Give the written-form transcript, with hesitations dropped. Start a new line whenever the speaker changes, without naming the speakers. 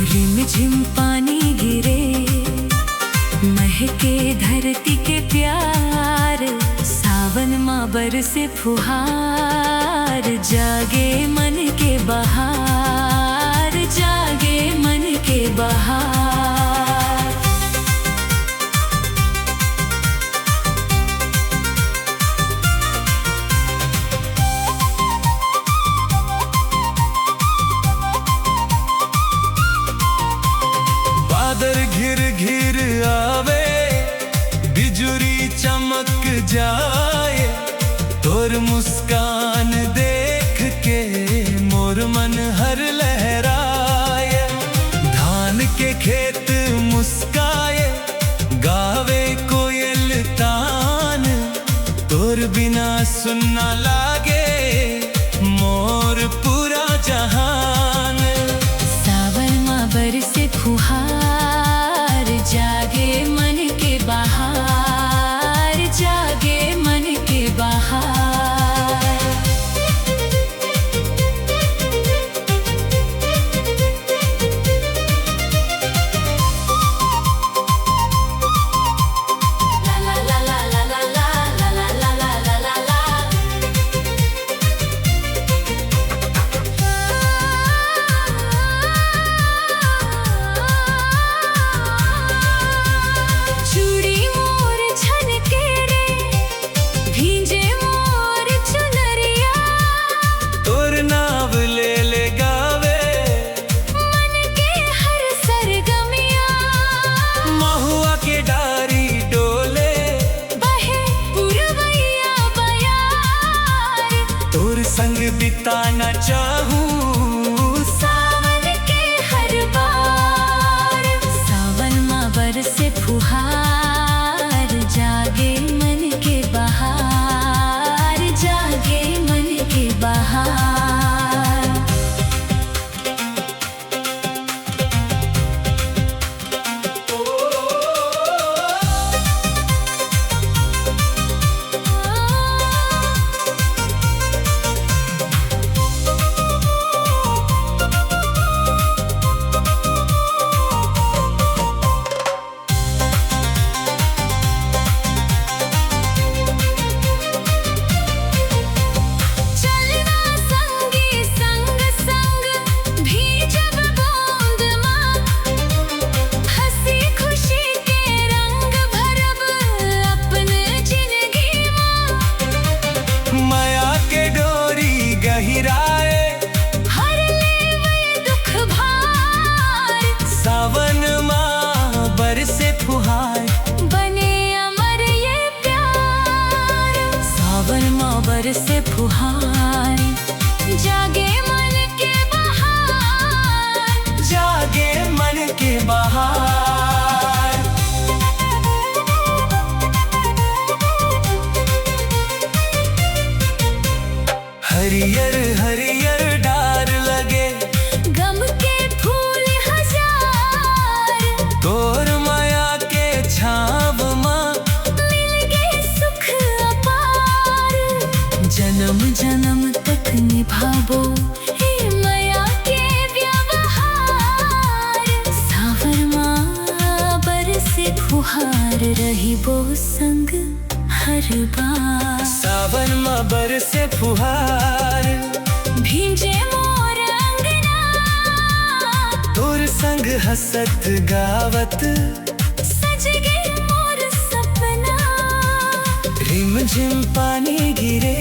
रिमझिम पानी गिरे, महके धरती के प्यार, सावन माँ बरसे फुहार, जागे मन के बहार, जागे मन के बहार।
बादल घिर घिर आवे, बिजुरी चमक जाए, तोर मुस्कान देख के मोर मन हर लहराए। धान के खेत मुस्काए, गावे कोयल तान, तोर बिना सुनना लागे मोर पूरा जहान।
सावन माँ बरसे फुहार, जागे मन के बहार, जागे मन के बहार। ला ला ला ला ला ला ला ला ला ला ला ला। चूड़ी मोर छनके रे, भींजे मोर चुनरिया,
तोर नाव ले ले गावे,
मन के हर सरगमिया।
महुआ के डारी डोले,
बहे पुरवैया बयार,
तोर संग बिताना चाहूं
सावन के हर बार। सावन माँ बरसे फुहार, जागे मन के बहार, जागे मन के बहार। चलना संगी संग संग भीजब बूंद माँ, हंसी खुशी के रंग भरब अपने जिंदगी माँ।
माया के डोरी गहिराए,
हर लेवे दुख भार,
सावन माँ बरसे फुहार,
बने अमर ये प्यार। सावन माँ बरसे फुहार, जागे मन के बहार,
जागे मन के बहार। हरियर हरियर डार लगे,
गम के फूल हजार,
तोर माया के छाव माँ,
मिल गए सुख अपार। जन्म जन्म तक निभाबो हे माया के व्यवहार, सावन माँ बरसे फुहार, रहिबो संग हर बार।
सावन माँ बरसे फुहार,
भींजे मोर अंगना,
तोर संग हसत गावत,
सज गए मोर सपना।
रिमझिम पानी गिरे,